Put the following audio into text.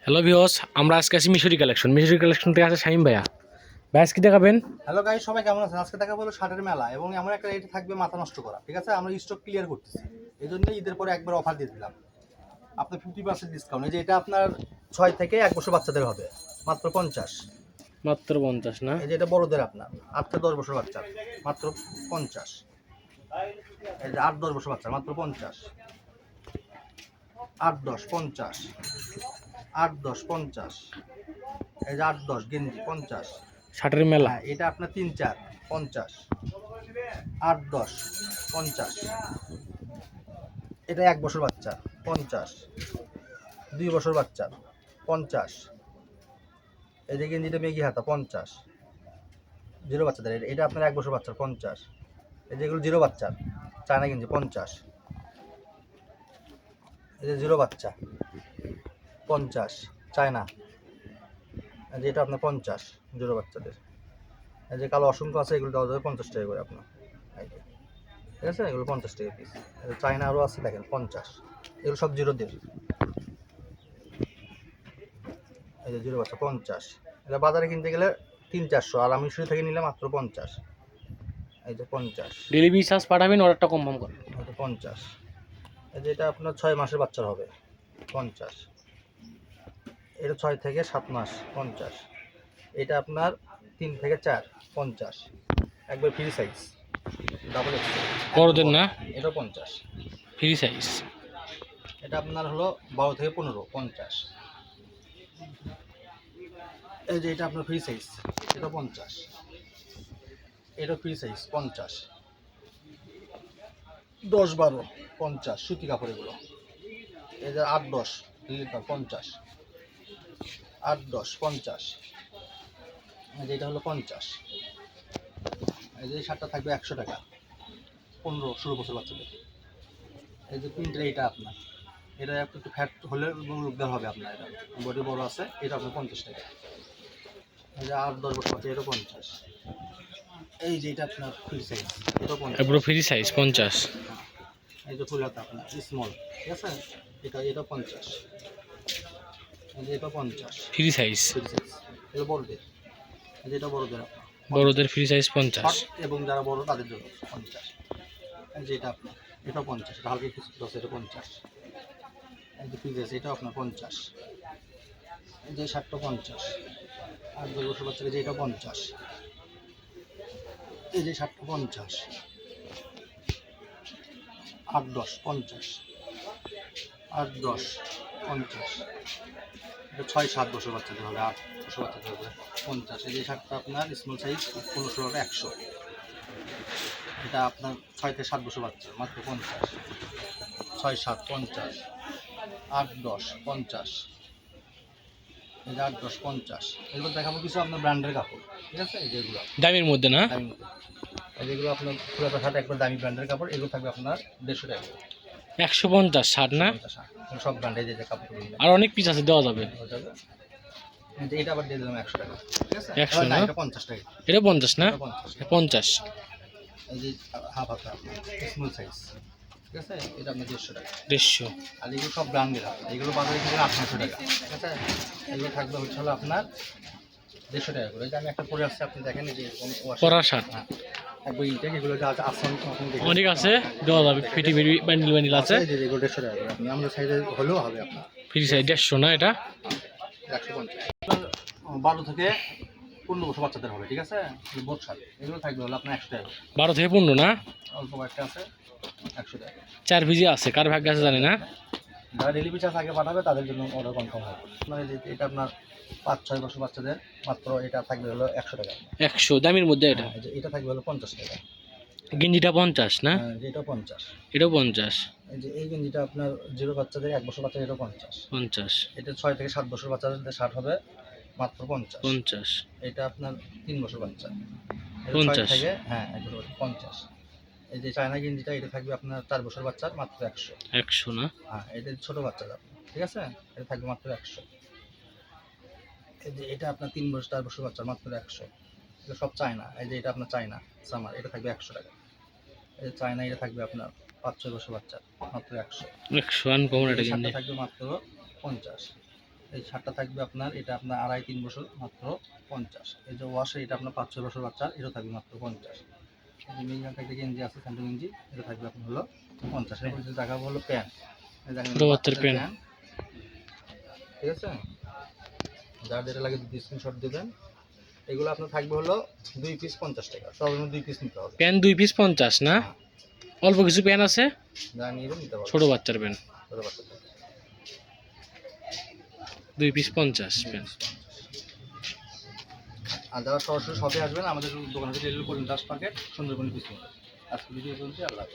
Hello viewers, আমরা আজকে আছি মিশরি কালেকশন থেকে আছে শাহিম ভাইয়া। ভাই আজকে দেখাবেন। হ্যালো গাইস, সবাই কেমন আছেন? আজকে দেখা বলো শার্টের মেলা এবং এমন একটা রেট থাকবে মাথা নষ্ট করা। ঠিক আছে, আমরা স্টক ক্লিয়ার করতেছি, এই জন্য ঈদের পরে একবার অফার দিয়ে দিলাম আপনার 50% ডিসকাউন্ট। এই যে এটা আপনার 6 থেকে 1 বছর বাচ্চাদের হবে মাত্র 50। মাত্র 50 না? এই যে এটা বড়দের আপনার 8 থেকে 10 বছর বাচ্চা মাত্র 50। এই যে 8-10 বছর বাচ্চা মাত্র 50। 8-10 50, 8-10 50। এই যে 8-10 গেঞ্জি 50। শার্টের মেলা। হ্যাঁ, এটা আপনার 3-4 50, 8-10 50। এটা 1 বছর বাচ্চা 50, 2 বছর বাচ্চা 50। এই যে গেঞ্জিটা মেঘি হাতা 50, জিরো বাচ্চাদের। এটা আপনার 1 বছর বাচ্চার 50। এই যেগুলো জিরো বাচ্চার চায়না গেঞ্জি 50। এই যে জিরো বাচ্চা 50 চায়না। এই যে এটা আপনার 50 জিরো বাচ্চাদের। এই যে কালো অসংখ্য আছে, এগুলো দেওয়া যাবে 50 টাকা করে আপনার। এই যে ঠিক আছে, এগুলো 50 টাকা পিস। চায়না আরও আছে দেখেন 50, এগুলো সব জিরোদের। এই যে জিরো বাচ্চা 50। এটা বাজারে কিনতে গেলে 300-400, আর আমি শুরু থেকে নিলে মাত্র 50। এই যে 50, ডেলিভারি চার্জ পাঠাবেন, অর্ডারটা কনফার্ম করেন। এই যে 50। এই যে এটা আপনার 6 মাসের বাচ্চার হবে 50। এটা 6 থেকে 7 মাস 50। এটা আপনার 3 থেকে 4 50, একবার ফ্রি সাইজ ডাবল এক্সেল বড়দের না? এটা 50। Free size. এটা আপনার হলো 12 থেকে 15 50। এই যে এটা আপনার ফ্রি সাইজ, এটা 50। এটা ফ্রি সাইজ 50, 10-12 50 সুতি কাপড় এগুলো। এই যে 8-10 লিটার 50, 8-10 50। এই যে এটা হলো 50। এই যে শার্টটা থাকবে 100 টাকা 15-16 বছর বাচ্চাদের। এই যে প্রিন্টের এটা আপনার, এটা একটু ফ্যাট হলে লোকদার হবে আপনার। এটা বডি বড় আছে, এটা আপনার 50 টাকা। এই যে 8-10 বছর বাচ্চা, এটা 50। এই যে এটা আপনার ফ্রি সাইজ, এটা 50। এগুলো ফ্রি সাইজ 50। এই যে ফুল হাতা আপনার স্মল, ঠিক আছে, এটা 50। এই যে এটা 50 ফ্রি সাইজ। Free size. এটা বড়দের, এই যে এটা বড়দের আপনার বড়দের ফ্রি সাইজ 50। শর্ট এবং যারা বড় তাদের জন্য 50। এই যে এটা আপনার, এটা 50, এটা হালকা কিছু আছে, এটা 50। এই যে ফ্রি সাইজ, এটা আপনার 50। এই যে শার্টটা 50, আর 2 বছর বাচ্চাকে যে এটা 50। এই যে শার্টটা 50, 8-10 50, 8-10 50। এটা 6-7 বছর বাচ্চাদের হবে, 8 বছর বাচ্চাদের হবে 50। এই যে শার্টটা আপনার স্মল সাইজ 15-16-100। এটা আপনার 6 থেকে 7 বছর বাচ্চা মাত্র 50, 6-7 50, 8-10 50। এই যে 8-10 50। এগুলো দেখাবো কিছু আপনার ব্র্যান্ডের কাপড়, ঠিক আছে। এই যেগুলো দামের মধ্যে না? দামি মতো, এই যেগুলো আপনার পুরাটা শার্ট একবার দামি ব্র্যান্ডের কাপড়, এগুলো থাকবে আপনার 150 টাকা। 150 শার্ট না? 50 সব ব্র্যান্ডের যে কাপড়গুলো আর অনেক পিস আছে, দেওয়া যাবে। এটা আবার দিয়ে দিলাম 100 টাকা, ঠিক আছে। 100 না, না? এটা 50 টাকা। এটা 50 না? এটা 50। 50। এই যে হাফ হাতা স্মল সাইজ, ঠিক আছে, এটা আপনার 150 টাকা। 150। আর এগুলো সব ব্র্যান্ডের, এগুলো বাজারে কিনলে 800 টাকা, ঠিক আছে। এগুলো থাকবে হচ্ছে হলো আপনার 150 টাকা করে। এই যে আমি একটা পরে আসছি, আপনি দেখেন এই যে পরা শার্ট একবার ইনটেক, এগুলো যা আছে আসন অনেক আছে, দেওয়া যাবে। ফিটি বান্ডিল আছে। এই যে এগুলো 150 টাকা করে। আপনি আমাদের সাইজে হলেও হবে আপনার ফ্রি সাইজ 150 না? এটা 150। 12 থেকে 15 বছর বাচ্চাদের হবে, ঠিক আছে। বোট শার্ট এগুলো থাকবে হলো আপনার 100 টাকা। 12 থেকে 15 না? অল্প কয়েকটা আছে 100 টাকা। 4 ভিজি আছে, কার ভাগ্য আছে জানি না। যারা ডেলিভারি চার্জ আগে পাঠাবে তাদের জন্য অর্ডার কনফার্ম হবে। মানে এটা আপনার 5-6 বছর বাচ্চাদের মাত্র, এটা থাকবে হলো 100 টাকা। 100 দামের মধ্যে এটা। হ্যাঁ, এটা থাকবে হলো 50 টাকা। গেঞ্জিটা 50 না? হ্যাঁ, এটা 50। এটাও 50। এই যে এই গেঞ্জিটা আপনার জিরো বাচ্চাদের 1 বছর বাচ্চাদের, এটা 50। 50। এটা 6 থেকে 7 বছর বাচ্চাদের শার্ট হবে মাত্র 50। 50। এটা আপনার 3 বছর বাচ্চা, এটা 50 6 থেকে, হ্যাঁ 1 বছর বাচ্চা 50। এই যে চায়না গেঞ্জিটা, এটা থাকবে আপনার 4 বছর বাচ্চার মাত্র 100। 100 না? হ্যাঁ, এটা ছোটো বাচ্চাদের আপনার, ঠিক আছে, এটা থাকবে মাত্র 100। এই যে এটা আপনার 3-4 বছর বাচ্চার মাত্র 100। এটা সব চায়না। এই যে এটা আপনার চায়না সামার, এটা থাকবে 100 টাকা। এই যে চায়না, এটা থাকবে আপনার 5-6 বছর বাচ্চার মাত্র 100। 100 আনকমন এটা এই শার্টটা গেঞ্জি। থাকবে মাত্র 50। এই শার্টটা থাকবে আপনার, এটা আপনার 2.5-3 বছর, মাত্র 50। এই যে ওয়াশ, এটা আপনার 5-6 বছর বাচ্চার, এটা থাকবে মাত্র 50। এই যে মিডিয়াম একটা গেঞ্জি আছে, স্যান্ডো গেঞ্জি, এটা থাকবে আপনার হলো 50। এরপর যে দেখাবো হলো প্যান্ট। ছোট বাচ্চার প্যান্ট। ঠিক আছে, যার যেটা লাগে স্ক্রিনশট দেবেন। এগুলো আপনার থাকবে হলো 2 পিস 50 টাকা, সর্বনিম্ন 2 পিস নিতে হবে। প্যান্ট 2 পিস 50 না? হ্যাঁ, অল্প কিছু প্যান্ট আছে, যা নিয়ে নিতে পারবেন। ছোট বাচ্চার প্যান্ট ছোট বাচ্চাদের 2 পিস 50 প্যান্ট। আর যারা সরাসরি শপে আসবেন, আমাদের দোকানে রেল করলেন 10 প্যাকেট সুন্দরবন পিস। আজকে ভিডিও চলছে, আল্লাহ হাফেজ।